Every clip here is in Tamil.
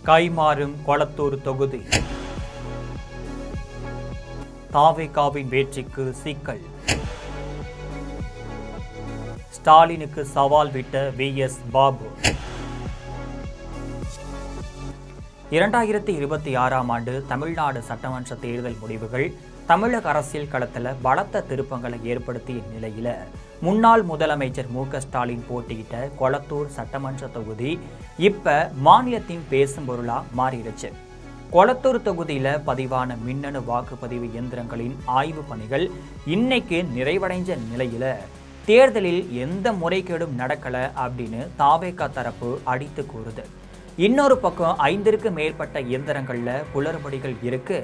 கைமாறும் கொளத்தூர் தொகுதி. தாவேகாவின் வெற்றிக்கு சிக்கல். ஸ்டாலினுக்கு சவால் விட்ட VS பாபு. 2026ஆம் ஆண்டு தமிழ்நாடு சட்டமன்ற தேர்தல் முடிவுகள் தமிழக அரசியல் களத்தில் பலத்த திருப்பங்களை ஏற்படுத்திய நிலையில முன்னாள் முதலமைச்சர் மு.க.ஸ்டாலின் போட்டியிட்ட கொளத்தூர் சட்டமன்ற தொகுதி இப்ப மாநிலத்தின் பேசும் பொருளா மாறிடுச்சு. கொளத்தூர் தொகுதியில பதிவான மின்னணு வாக்குப்பதிவு இயந்திரங்களின் ஆய்வு பணிகள் இன்னைக்கு நிறைவடைஞ்ச நிலையில தேர்தலில் எந்த முறைகேடும் நடக்கல அப்படின்னு தாவேகா தரப்பு அடித்து கூறுது. இன்னொரு பக்கம் 5ற்கு மேற்பட்ட இயந்திரங்கள்ல குளறுபடிகள் இருக்கு,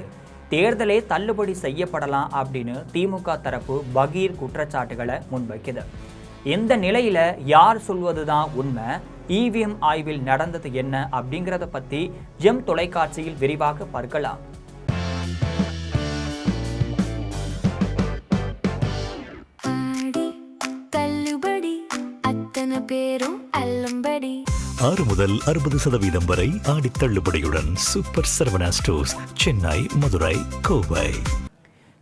தேர்தலே தள்ளுபடி செய்யப்படலாம் அப்படின்னு திமுக தரப்பு பகீர் குற்றச்சாட்டுகளை முன்வைக்குது. இந்த நிலையில யார் சொல்வதுதான் உண்மை, இவிஎம் ஆய்வில் நடந்தது என்ன அப்படிங்கிறத பத்தி ஜெம் தொலைக்காட்சியில் விரிவாக பார்க்கலாம். ஆறு முதல் 60% வரை ஆடி தள்ளுபடியுடன் சூப்பர் சரவணா ஸ்டோர்ஸ், சென்னை, மதுரை, கோவை.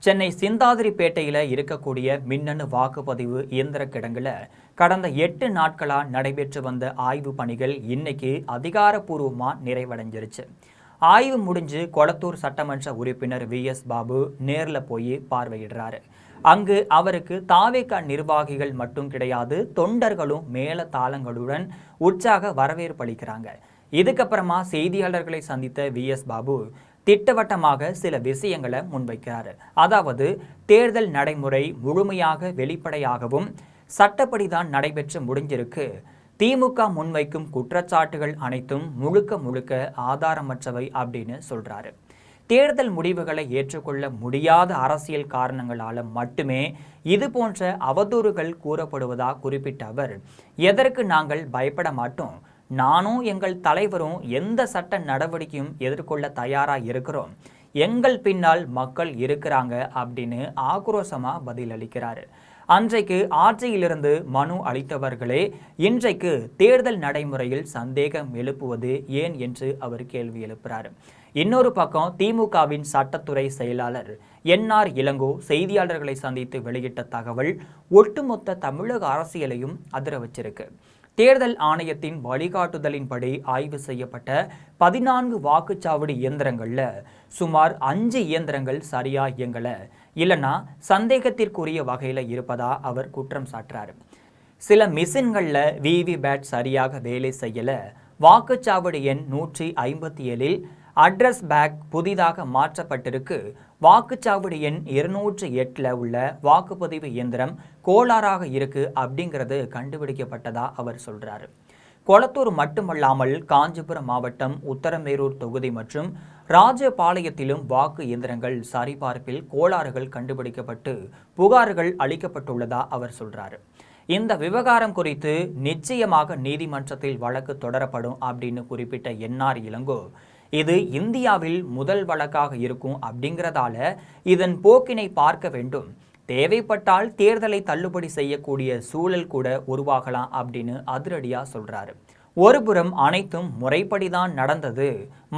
சென்னை சிந்தாதிரிப்பேட்டையில் இருக்கக்கூடிய மின்னணு வாக்குப்பதிவு இயந்திர கிடங்குல கடந்த 8 நாட்களா நடைபெற்று வந்த ஆய்வு பணிகள் இன்னைக்கு அதிகாரப்பூர்வமாக நிறைவடைஞ்சிருச்சு. ஆய்வு முடிஞ்சு கொளத்தூர் சட்டமன்ற உறுப்பினர் VS பாபு நேரில் போய் பார்வையிடுறாரு. அங்கு அவருக்கு தாவேகா நிர்வாகிகள் மட்டும் கிடையாது, தொண்டர்களும் மேல தாளங்களுடன் உற்சாக வரவேற்பு அளிக்கிறாங்க. இதுக்கப்புறமா செய்தியாளர்களை சந்தித்த VS பாபு திட்டவட்டமாக சில விஷயங்களை முன்வைக்கிறாரு. அதாவது தேர்தல் நடைமுறை முழுமையாக வெளிப்படையாகவும் சட்டப்படிதான் நடைபெற்று முடிஞ்சிருக்கு, திமுக முன்வைக்கும் குற்றச்சாட்டுகள் அனைத்தும் முழுக்க ஆதாரமற்றவை அப்படின்னு சொல்றாரு. தேர்தல் முடிவுகளை ஏற்றுக்கொள்ள முடியாத அரசியல் காரணங்களால மட்டுமே இது போன்ற அவதூறுகள் கூறப்படுவதாக குறிப்பிட்ட அவர், எதற்கு நாங்கள் பயப்பட மாட்டோம், நானும் எங்கள் தலைவரும் எந்த சட்ட நடவடிக்கையும் எதிர்கொள்ள தயாராக இருக்கிறோம், எங்கள் பின்னால் மக்கள் இருக்கிறாங்க அப்படின்னு ஆக்ரோஷமாக பதிலளிக்கிறாரு. அன்றைக்கு ஆட்சியிலிருந்து மனு அளித்தவர்களே இன்றைக்கு தேர்தல் நடைமுறையில் சந்தேகம் எழுப்புவது ஏன் என்று அவர் கேள்வி எழுப்புகிறார். இன்னொரு பக்கம் திமுகவின் சட்டத்துறை செயலாளர் NR இளங்கோ செய்தியாளர்களை சந்தித்து வெளியிட்ட தகவல் ஒட்டுமொத்த தமிழக அரசியலையும் அதிர வச்சிருக்கு. தேர்தல் ஆணையத்தின் வழிகாட்டுதலின்படி ஆய்வு செய்யப்பட்ட 14 வாக்குச்சாவடி இயந்திரங்கள்ல சுமார் 5 இயந்திரங்கள் சரியா இயங்கல, இல்லைன்னா சந்தேகத்திற்குரிய வகையில் இருப்பதா அவர் குற்றம் சாட்டுறாரு. சில மிஷின்களில் விவிபேட் சரியாக வேலை செய்யல, வாக்குச்சாவடி எண் 157இல் அட்ரஸ் பேக் புதிதாக மாற்றப்பட்டிருக்கு, வாக்குச்சாவடி எண் 208ல் உள்ள வாக்குப்பதிவு இயந்திரம் கோளாறாக இருக்கு அப்படிங்கிறது கண்டுபிடிக்கப்பட்டதா அவர் சொல்றாரு. கொளத்தூர் மட்டுமல்லாமல் காஞ்சிபுரம் மாவட்டம் உத்தரமேரூர் தொகுதி மற்றும் ராஜபாளையத்திலும் வாக்கு இயந்திரங்கள் சரிபார்ப்பில் கோளாறுகள் கண்டுபிடிக்கப்பட்டு புகார்கள் அளிக்கப்பட்டுள்ளதா அவர் சொல்றாரு. இந்த விவகாரம் குறித்து நிச்சயமாக நீதிமன்றத்தில் வழக்கு தொடரப்படும் அப்படின்னு குறிப்பிட்ட NR இளங்கோ, இது இந்தியாவில் முதல் வழக்காக இருக்கும் அப்படிங்கிறதால இதன் போக்கினை பார்க்க வேண்டும், தேவைப்பட்டால் தேர்தலை தள்ளுபடி செய்யக்கூடிய சூழல் கூட உருவாகலாம் அப்படின்னு அதிரடியா சொல்றாரு. ஒருபுறம் அனைத்தும் முறைப்படிதான் நடந்தது,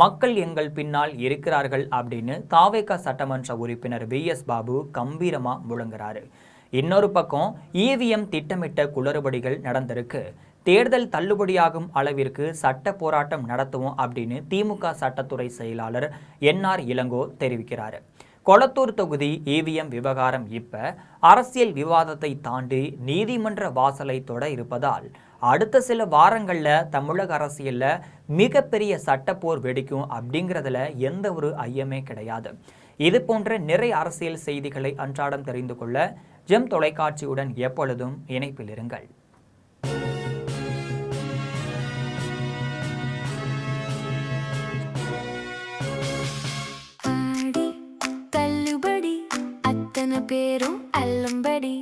மக்கள் எங்கள் பின்னால் இருக்கிறார்கள் அப்படின்னு தாவேகா சட்டமன்ற உறுப்பினர் VS பாபு கம்பீரமா முழங்குறாரு. இன்னொரு பக்கம் இவிஎம் திட்டமிட்ட குளறுபடிகள் நடந்திருக்கு, தேர்தல் தள்ளுபடியாகும் அளவிற்கு சட்ட போராட்டம் நடத்துவோம் அப்படின்னு திமுக சட்டத்துறை செயலாளர் NR இளங்கோ தெரிவிக்கிறாரு. கொளத்தூர் தொகுதி இவிஎம் விவகாரம் இப்ப அரசியல் விவாதத்தை தாண்டி நீதிமன்ற வாசலை தொட இருப்பதால் அடுத்த சில வாரங்கள்ல தமிழக அரசியல்ல மிகப்பெரிய சட்டப்போர் வெடிக்கும் அப்படிங்கிறதுல எந்த ஒரு ஐயமே கிடையாது. இது போன்ற நிறைய அரசியல் செய்திகளை அன்றாடம் தெரிந்து கொள்ள ஜெம் தொலைக்காட்சியுடன் எப்பொழுதும் இணைப்பில் இருங்கள். பேரும் அல்லம்படி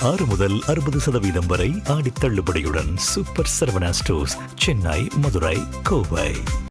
6 முதல் 60% வரை ஆடி தள்ளுபடியுடன் சூப்பர் சரவணா ஸ்டோர்ஸ், சென்னை, மதுரை, கோவை.